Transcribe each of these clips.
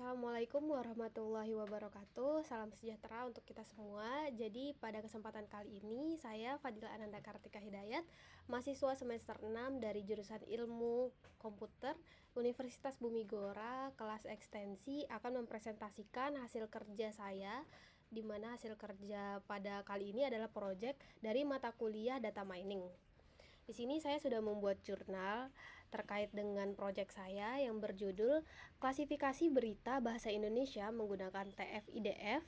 Assalamualaikum warahmatullahi wabarakatuh. Salam sejahtera untuk kita semua. Jadi pada kesempatan kali ini saya Fadila Ananda Kartika Hidayat, mahasiswa semester 6 dari jurusan Ilmu Komputer Universitas Bumi Gora, kelas ekstensi, akan mempresentasikan hasil kerja saya, di mana hasil kerja pada kali ini adalah proyek dari mata kuliah Data Mining. Di sini saya sudah membuat jurnal terkait dengan proyek saya yang berjudul Klasifikasi Berita Bahasa Indonesia menggunakan TF-IDF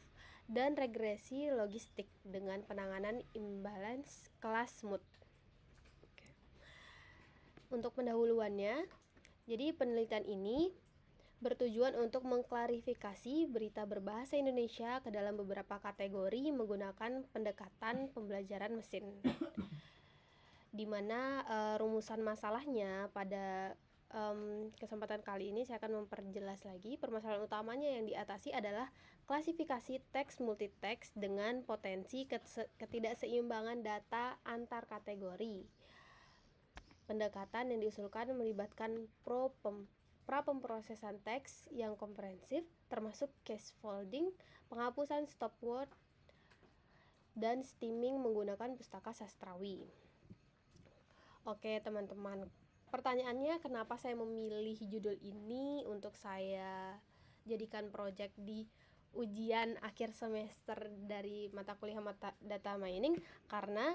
dan Regresi Logistik dengan penanganan imbalance kelas smooth. Untuk pendahuluannya, jadi penelitian ini bertujuan untuk mengklarifikasi berita berbahasa Indonesia ke dalam beberapa kategori menggunakan pendekatan pembelajaran mesin. Di mana rumusan masalahnya pada kesempatan kali ini saya akan memperjelas lagi. Permasalahan utamanya yang diatasi adalah klasifikasi teks multiteks dengan potensi ketidakseimbangan data antar kategori. Pendekatan yang diusulkan melibatkan pra-pemrosesan teks yang komprehensif, termasuk case folding, penghapusan stop word, dan stemming menggunakan pustaka sastrawi. Oke teman-teman, pertanyaannya kenapa saya memilih judul ini untuk saya jadikan proyek di ujian akhir semester dari mata kuliah Data Mining? Karena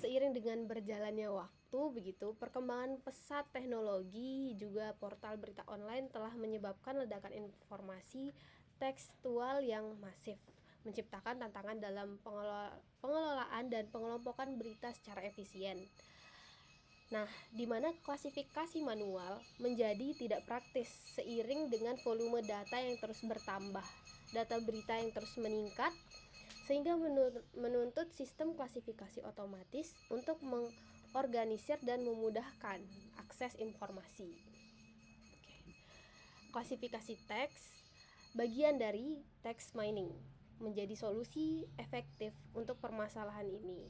seiring dengan berjalannya waktu begitu, perkembangan pesat teknologi juga portal berita online telah menyebabkan ledakan informasi tekstual yang masif, menciptakan tantangan dalam pengelolaan dan pengelompokan berita secara efisien. Nah, di mana klasifikasi manual menjadi tidak praktis seiring dengan volume data yang terus bertambah, data berita yang terus meningkat, sehingga menuntut sistem klasifikasi otomatis untuk mengorganisir dan memudahkan akses informasi. Klasifikasi teks bagian dari text mining menjadi solusi efektif untuk permasalahan ini.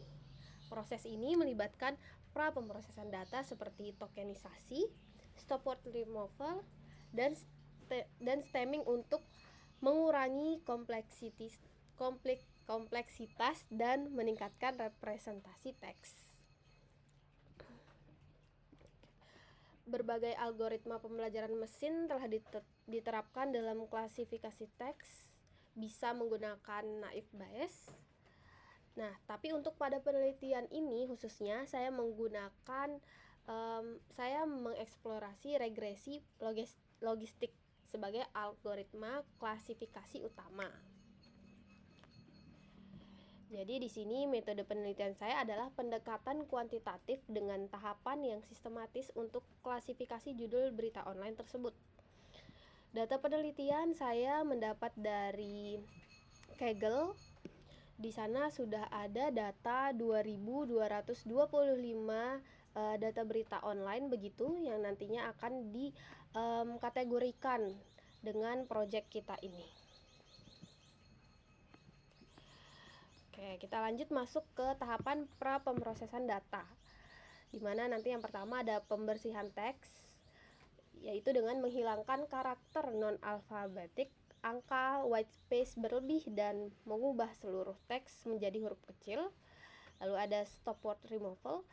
Proses ini melibatkan pra-pemrosesan data seperti tokenisasi, stop word removal, dan stemming untuk mengurangi kompleksitas dan meningkatkan representasi teks. Berbagai algoritma pembelajaran mesin telah diterapkan dalam klasifikasi teks, bisa menggunakan naive Bayes. Nah, tapi untuk pada penelitian ini khususnya saya mengeksplorasi regresi logistik sebagai algoritma klasifikasi utama. Jadi di sini metode penelitian saya adalah pendekatan kuantitatif dengan tahapan yang sistematis untuk klasifikasi judul berita online tersebut. Data penelitian saya mendapat dari Kaggle. Di sana sudah ada data 2.225 data berita online begitu yang nantinya akan dikategorikan dengan proyek kita ini. Oke, kita lanjut masuk ke tahapan pra-pemrosesan data, di mana nanti yang pertama ada pembersihan teks, yaitu dengan menghilangkan karakter non-alfabetik, angka, white space berlebih, dan mengubah seluruh teks menjadi huruf kecil. Lalu ada stop word removal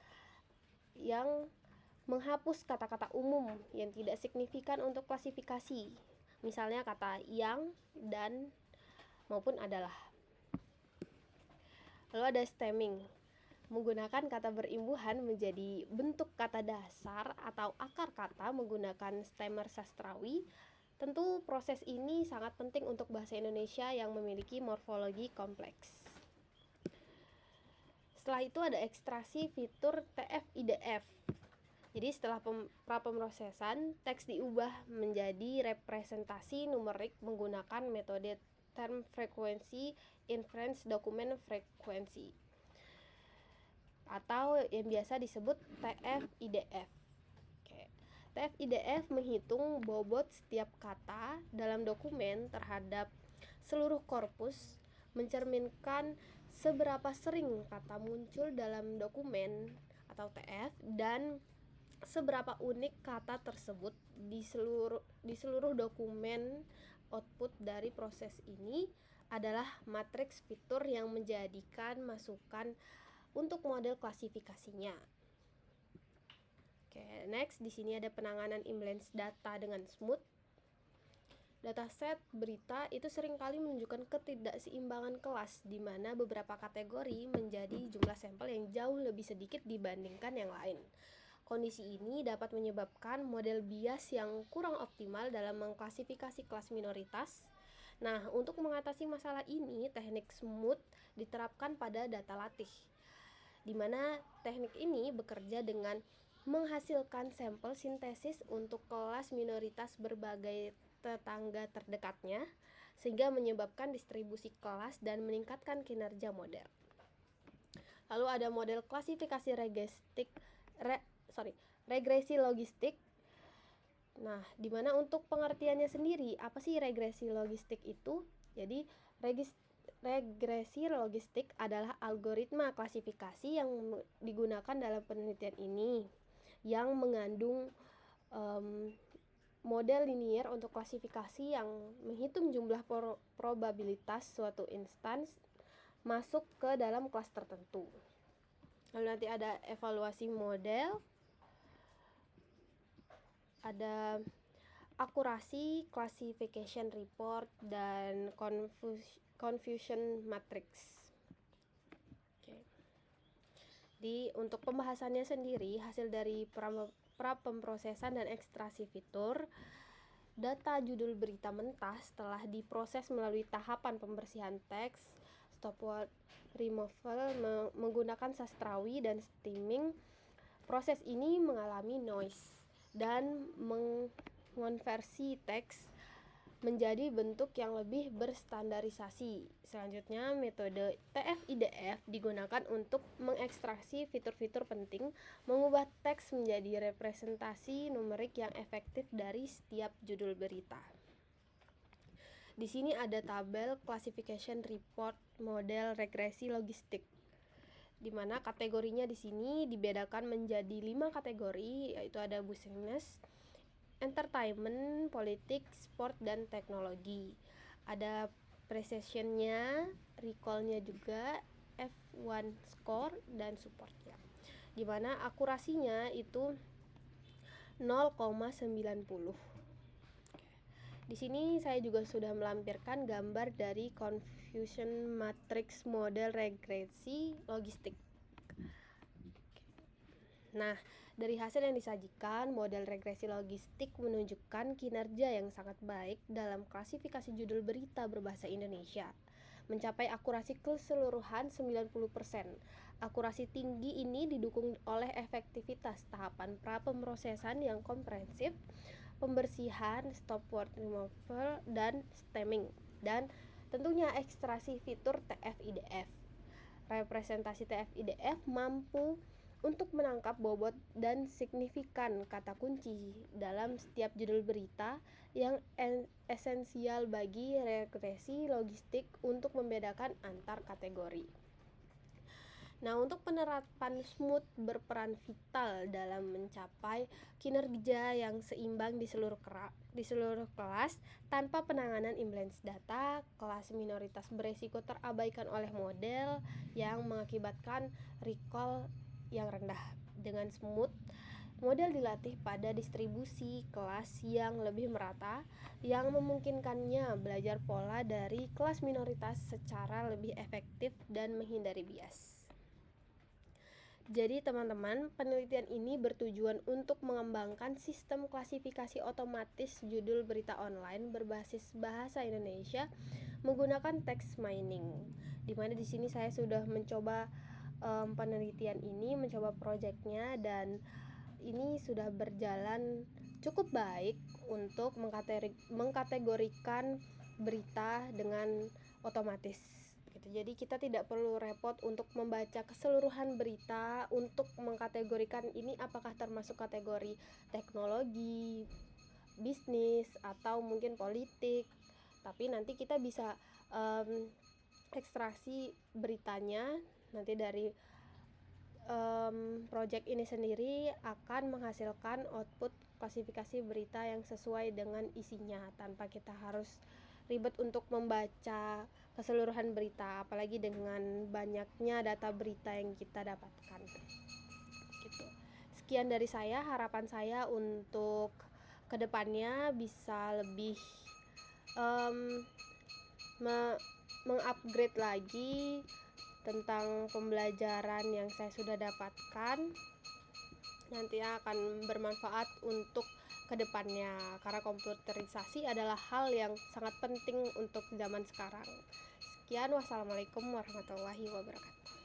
yang menghapus kata-kata umum yang tidak signifikan untuk klasifikasi, misalnya kata yang, dan, maupun adalah. Lalu ada stemming, menggunakan kata berimbuhan menjadi bentuk kata dasar atau akar kata menggunakan stemmer sastrawi. Tentu proses ini sangat penting untuk bahasa Indonesia yang memiliki morfologi kompleks. Setelah itu ada ekstraksi fitur TF-IDF. Jadi setelah pra-pemrosesan, teks diubah menjadi representasi numerik menggunakan metode term frequency inference document frequency, atau yang biasa disebut TF-IDF. TF-IDF menghitung bobot setiap kata dalam dokumen terhadap seluruh korpus, mencerminkan seberapa sering kata muncul dalam dokumen atau TF dan seberapa unik kata tersebut di seluruh dokumen output dari proses ini adalah matriks fitur yang menjadikan masukan untuk model klasifikasinya. Oke, next di sini ada penanganan imbalance data dengan smooth. Dataset berita itu seringkali menunjukkan ketidakseimbangan kelas, di mana beberapa kategori menjadi jumlah sampel yang jauh lebih sedikit dibandingkan yang lain. Kondisi ini dapat menyebabkan model bias yang kurang optimal dalam mengklasifikasi kelas minoritas. Nah, untuk mengatasi masalah ini, teknik smooth diterapkan pada data latih, di mana teknik ini bekerja dengan menghasilkan sampel sintesis untuk kelas minoritas berbagai tetangga terdekatnya, sehingga menyebabkan distribusi kelas dan meningkatkan kinerja model. Lalu ada model klasifikasi regresi logistik. Nah, dimana untuk pengertiannya sendiri, apa sih regresi logistik itu? Jadi, regresi logistik adalah algoritma klasifikasi yang digunakan dalam penelitian ini, yang mengandung model linier untuk klasifikasi yang menghitung jumlah probabilitas suatu instans masuk ke dalam kelas tertentu. Lalu nanti ada evaluasi model, ada akurasi, classification report, dan confusion matrix. Untuk pembahasannya sendiri, hasil dari pemrosesan dan ekstraksi fitur data judul berita mentah setelah diproses melalui tahapan pembersihan teks, stop word removal menggunakan sastrawi dan stemming. Proses ini mengalami noise dan mengonversi teks menjadi bentuk yang lebih berstandarisasi. Selanjutnya, metode TF-IDF digunakan untuk mengekstraksi fitur-fitur penting, mengubah teks menjadi representasi numerik yang efektif dari setiap judul berita. Di sini ada tabel classification report model regresi logistik, di mana kategorinya di sini dibedakan menjadi 5 kategori, yaitu ada business, entertainment, politik, sport, dan teknologi. Ada precisionnya, recallnya juga, F1 score, dan supportnya. Dimana akurasinya itu 0,90. Di sini saya juga sudah melampirkan gambar dari confusion matrix model regresi logistik. Nah, dari hasil yang disajikan, model regresi logistik menunjukkan kinerja yang sangat baik dalam klasifikasi judul berita berbahasa Indonesia, mencapai akurasi keseluruhan 90%. Akurasi tinggi ini didukung oleh efektivitas tahapan pra-pemrosesan yang komprehensif, pembersihan, stop word removal, dan stemming, dan tentunya ekstraksi fitur TF-IDF. Representasi TF-IDF mampu untuk menangkap bobot dan signifikan kata kunci dalam setiap judul berita yang esensial bagi regresi logistik untuk membedakan antar kategori. Nah, untuk penerapan smooth berperan vital dalam mencapai kinerja yang seimbang di seluruh kelas tanpa penanganan imbalance data. Kelas minoritas beresiko terabaikan oleh model yang mengakibatkan recall yang rendah. Dengan smooth, model dilatih pada distribusi kelas yang lebih merata, yang memungkinkannya belajar pola dari kelas minoritas secara lebih efektif dan menghindari bias. Jadi teman-teman, penelitian ini bertujuan untuk mengembangkan sistem klasifikasi otomatis judul berita online berbasis bahasa Indonesia menggunakan text mining. Dimana di sini saya sudah mencoba penelitian ini, mencoba proyeknya, dan ini sudah berjalan cukup baik untuk mengkategorikan berita dengan otomatis gitu. Jadi kita tidak perlu repot untuk membaca keseluruhan berita untuk mengkategorikan ini apakah termasuk kategori teknologi, bisnis, atau mungkin politik. Tapi nanti kita bisa ekstraksi beritanya nanti dari project ini sendiri akan menghasilkan output klasifikasi berita yang sesuai dengan isinya tanpa kita harus ribet untuk membaca keseluruhan berita, apalagi dengan banyaknya data berita yang kita dapatkan gitu. Sekian dari saya, harapan saya untuk kedepannya bisa lebih mengupgrade lagi tentang pembelajaran yang saya sudah dapatkan, nantinya akan bermanfaat untuk kedepannya, karena komputerisasi adalah hal yang sangat penting untuk zaman sekarang. Sekian, wassalamualaikum warahmatullahi wabarakatuh.